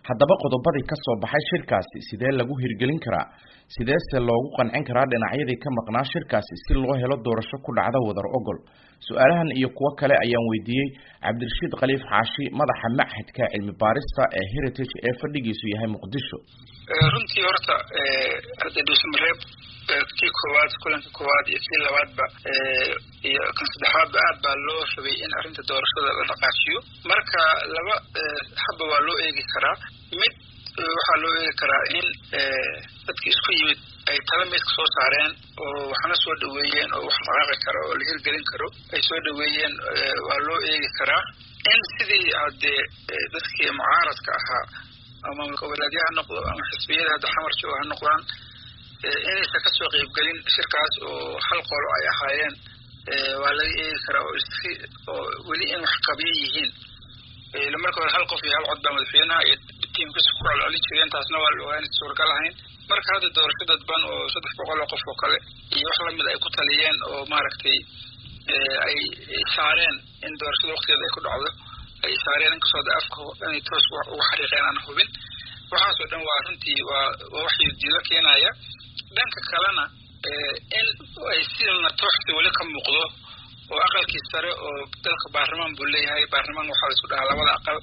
haddaba qodobadii ka soo baxay shirkaasi sidee lagu hirgelin karaa sideese loogu qancin karaa dhinacyadii ka maqnaa shirkaasi si loo helo doorasho ku dhacda wadar ogol su'aalahan iyo kuwa kale ayaan weydiiyey Cabdirashiid Khaliif Xaashi madaxa Machadka Cilmi Baarista ee Heritage ee fadhigiisu yahay Muqdisho runtii horta hadda dhismareeb kii koowaad kulanka koowaad iyo kii labaadba iyo kan saddexaadba aad baa loo rabay in arrinta doorashada la dhaqaajiyo marka laba habba waa loo eegi karaa mid waxaa loo eegi karaa in dadkii isku yimid ay talameedka soo saareen oo waxna soo dhaweeyeen oo wax maqaaqi karo oo la hirgelin karo ay soo dhaweeyeen waa loo eegi karaa in sidii haddee dadkii mucaaradka ahaa ama goboleedyaha noqdo ama xisbiyada hadda xamar jooga ha noqdaan inaysan ka soo qaybgelin shirkaas oo hal qolo ay ahaayeen waa laga eegi karaa oo weli in wax qabiya yihiin marka hore hal qof iyo hal cod baa madaxweynaha iyo tiimkiisa ku celcelin jireen taasna waa la ogaa inay suuragal ahayn marka hadda doorasho dadban oo 300 oo qof oo kale iyo wax lamid ay ku taliyeen oo maaragtay ay saareen in doorashada waqtigeeda ay ku dhacdo ay saareen in kasoo afka inay toos ugu xariiqeen aan hubin waxaasoo dhan waa runtii waa wax diido keenaya dhanka kalena in ay sidana tooxsi wali ka muuqdo oo aqalkii sare oo dalka baarlamaan buu leeyahay baarlamaan waxaa la isku dhahaa labada aqal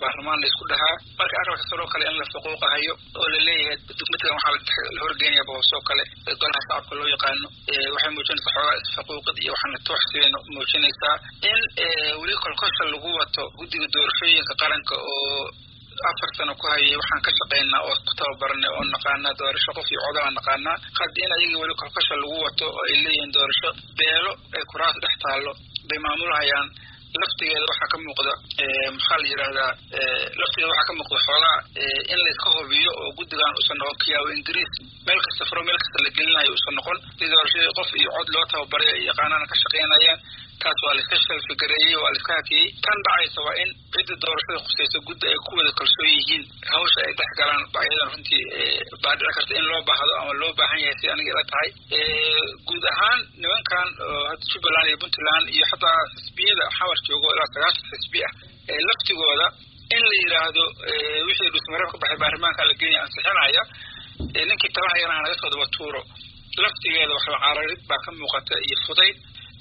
baarlamaan la isku dhahaa marka aqalka sare oo kale in la xuquuqahayo oo la leeyahay midkan waxaa la horgeynaya boosoo kale golaha shacabka loo yaqaano waxay muujinaysaa xoogaa isfaquuqid iyo waxaana tooxsigeena muujinaysaa in weli kolkosha lagu wato guddiga doorashooyinka qaranka oo 4 sano ku hayay waxaan ka shaqeynaa oo ku tababarnay oo naqaana doorasho qof iyo codaan naqaana qadina ayaga wali kolkosha lagu wato oo ay leeyihiin doorasho beelo ay kuraas dhex taalo bay maamulhayaan laftigeeda waxaa ka muuqda maxaa la yiraahdaa laftigeeda waxaa ka muuqda xoogaa in la iska hubiyo oo guddigan uusan noqon kiyaawo ingiriis meel kasta furo meel kasta la gelinayo uusan noqon sidii doorashadii qof iyo cod loo tababaray ay yaqaanaan ka shaqeynayaan taas waa la iska shalfigareeyey waa la iska hakiyey tan dhacaysa waa in cidda doorashada khusaysa guddi ay ku wada kalsoon yihiin hawsha ay dhex galaan baayadan runtii baa dhici karta in loo baahdo ama loo baahan yahay si aniga ila tahay guud ahaan nimankan hadda Jubbaland iyo Puntland iyo xataa xisbiyada xawar joogo ilaa 9 xisbi ah laftigooda in la yiraahdo wixii dhismareeb ka baxay baarlamaanka la geeyay ansixinaya ninkii talahayana naga soo daba tuuro laftigeeda wax la cararid baa ka muuqata iyo fudayd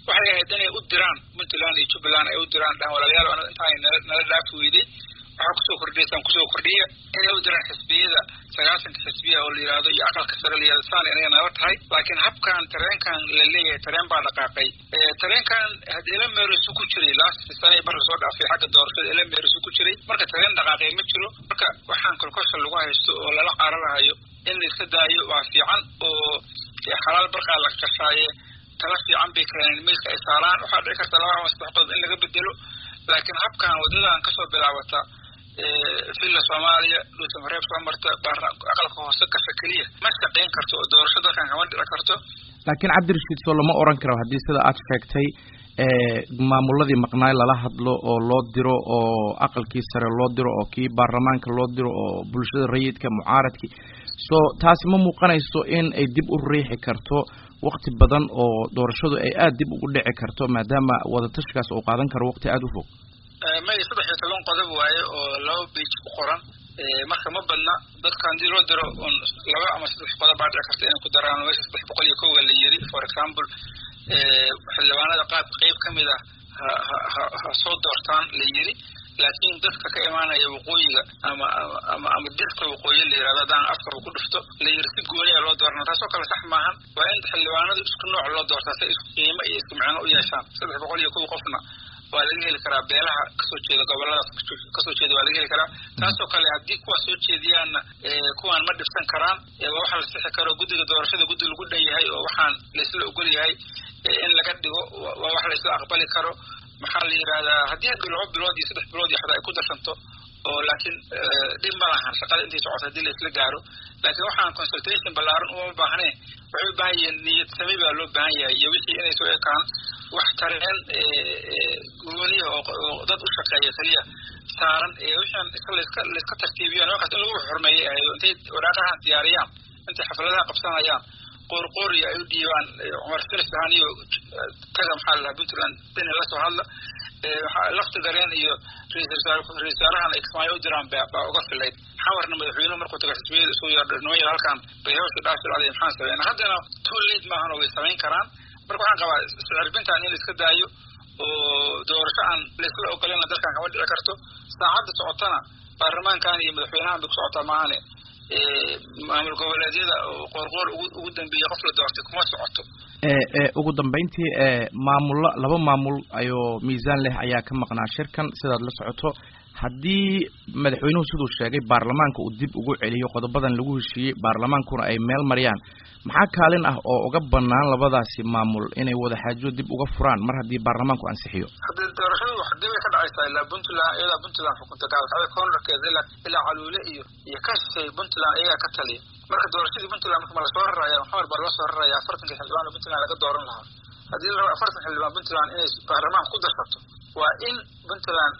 waxay ahayd inay u diraan Puntland iyo Jubbaland ay u diraan dhan walaalayaal inta nala dhaaf weeday waxa kusoo kordhiya inay u diraan xisbiyada 9 xisbiya oo la yiraahdo iyo aqalka sare la yiraahdo saan inay nala tahay laakiin habkan tareenkan la leeyahay tareen baa dhaqaaqay tareenkan hadii la meeriso ku jiray last sanay bar soo dhaafay xagga doorashada la meeriso ku jiray marka tareen dhaqaaqay ma jiro marka waxaan kolkosha lagu haysto oo lala qaaranayo in la iska daayo waa fiican oo xalaal barqa la qashaaye tala fiican bay keeneen miiska ay saaraan waxaa dhici karta laba ama 3 qodob in laga bedelo laakiin habkan wadadan ka soo bilaabata filla Soomaaliya dhismareeb soo marta aqalka hoose ka shaqeeya ma shaqeyn karto doorashada kan kama dhici karto laakiin Cabdirashiid soo lama oran karo hadii sida aad sheegtay maamuladii maqnaay lala hadlo oo loo diro oo aqalkii sare loo diro oo kii baarlamaanka loo diro oo bulshada rayidka mucaaradkii soo taasi ma muuqanayso in ay dib u riixi karto waqti badan oo doorashadu ay aad dib ugu dhici karto maadaama wada tashkaas uu qaadan karo waqti aad u fog ma 13 qodob waaye oo 2 page ku qoran marka ma badna dadkan dii loo diro on 2 ama 3 qodob baa dhici karta inay ku daraan meesha 301 la yiri for example xildhibaanada qayb kamid ah ha soo doortaan la yiri laakiin dadka ka imaanaya waqooyiga ama dadka waqooyi la yiraahdo daan afka ku dhufto la yiri si gooni ah loo doorno taasoo kale sax maahan waa in xildhibaanadu isku nooc loo doortaa si isku qiimo iyo isku macno u yeeshaan 301 qofna waa laga heli karaa beelaha kasoo jeeda gobolada kasoo jeeda waa laga heli karaa taasoo kale haddii kuwa soo jeediyaan kuwan ma dhifsan karaan waxa la sixi karo guddiga doorashada guddi lagu dhan yahay oo waxaan la isla ogol yahay in laga dhigo waa wax la isla aqbali karo maxaa la yiraahdaa haddii bilood iyo 3 bilood xataa ay ku darsanto oo laakiin dhib ma lahan shaqada intii socota hadii la isla gaaro laakiin waxaan consultation balaaran uma baahneen waxay u baahan yihiin niyad samee baa loo baahan yahay iyo wixii inay soo ekaan wax tareen gooni oo dad u shaqeeya kaliya saaran wixii la iska tartiibiyo markaas in lagu xurmeeyo intay waraaqaha diyaariyaan intay xafladaha qabsanayaan qorqor iyo ay u dhiibaan Umar Filistaan iyo taga maxal Puntland in la soo hadla lafta gareen iyo ra'iisul wasaarahan Ismaaciil u diraan baa uga filay markuu taga xisbiyada soo yardhnooyin halkan bay hawsha dhaafil caday maxaan sameeyna haddana too late maahan oo way samayn karaan marka waxaan qabaa iscirbintaan in la iska daayo oo doorasho aan la isla ogolayna dalkan kama dhici karto saacadda socotana baarlamaankan iyo madaxweynahan bay ku socotaa maahane maamul goboleedyada qoorqoor ugu dambeeyay qof la doortay kuma socoto ugu dambeyntii laba maamul ayoo miisaan leh ayaa ka maqnaa shirkan sidaad la socoto haddii madaxweynuhu siduu sheegay baarlamaanka uu dib ugu celiyo qodobadan lagu heshiiyey baarlamaankuna ay meel mariyaan maxaa kaalin ah oo uga banaan labadaasi maamul inay wada xaajo dib uga furaan mar haddii baarlamaanku ansixiyo haddii doorashadu wax dib ay ka dhacaysaa ilaa puntland xukunta gaalkacyo koonarkeeda ilaa caluule iyo ka shisheey puntland iyagaa ka taliya marka doorashadii puntland marka ma lasoo raraya maxamed baa loo soo raraya 40 xildhibaan oo puntland laga dooran lahaa haddii la rabo 40 xildhibaan puntland inay baarlamaanka ku darsato waa in puntland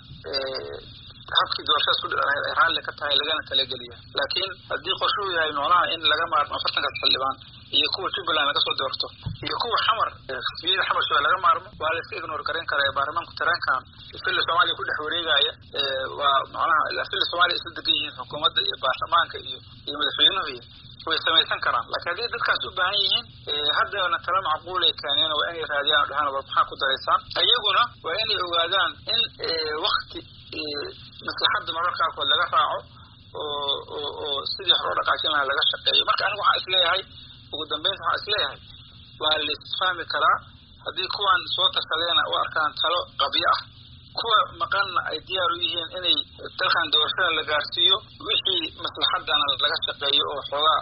habkii doorashadaas ku dhacay ay raalli ka tahay lagana talageliya laakiin haddii qorshuhu yahay noolaha in laga maarmo 40 xildhibaan iyo kuwa Jubaland laga soo doorto iyo kuwa xamar xisbiyada xamar soo laga maarmo waa la iska ignore garan karaa baarlamaanku tarankan fil Soomaaliya ku dhex wareegaya waa macnaha la fil Soomaaliya isla degan yihiin xukuumadda iyo baarlamaanka iyo madaxweynuhu way samaysan karaan laakiin haddii dadkaas u baahan yihiin haddana tala macquul ay keeneen waa inay raadiyaan dhahan waxaan ku dareysaan ayaguna waa inay ogaadaan in waqti maslaxadda mararka qaar laga raaco oo sidii hore dhaqaajin lahaa laga shaqeeyo marka anigu waxaan isleeyahay ugu dambeynta waxaan isleeyahay waa la isfahmi karaa haddii kuwan soo tashadeena u arkaan talo qabyo ah kuwa maqanna ay diyaar u yihiin inay dalkan doorashada la gaarsiiyo wixii maslaxadana laga shaqeeyo oo xoogaa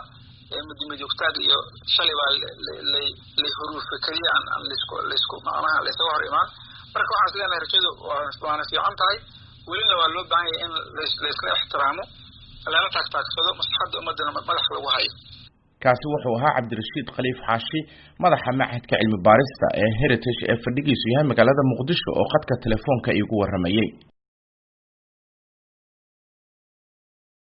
mudmidugtaag iyo shalay baa la huruufa keliya aan laysku macnaha laysaga hor imaan marka waxaan isleeyahay rajadu waana fiican tahay welina waa loo baahan yahay in laysla ixtiraamo lana taagtaagsado maslaxadda ummadana madax lagu hayo kaasi wuxuu ahaa Cabdirashiid Khaliif Xaashi madaxa Machadka Cilmi Baarista ee Heritage ee fadhigiisu yahay magaalada Muqdisho oo qadka telefoonka igu waramayay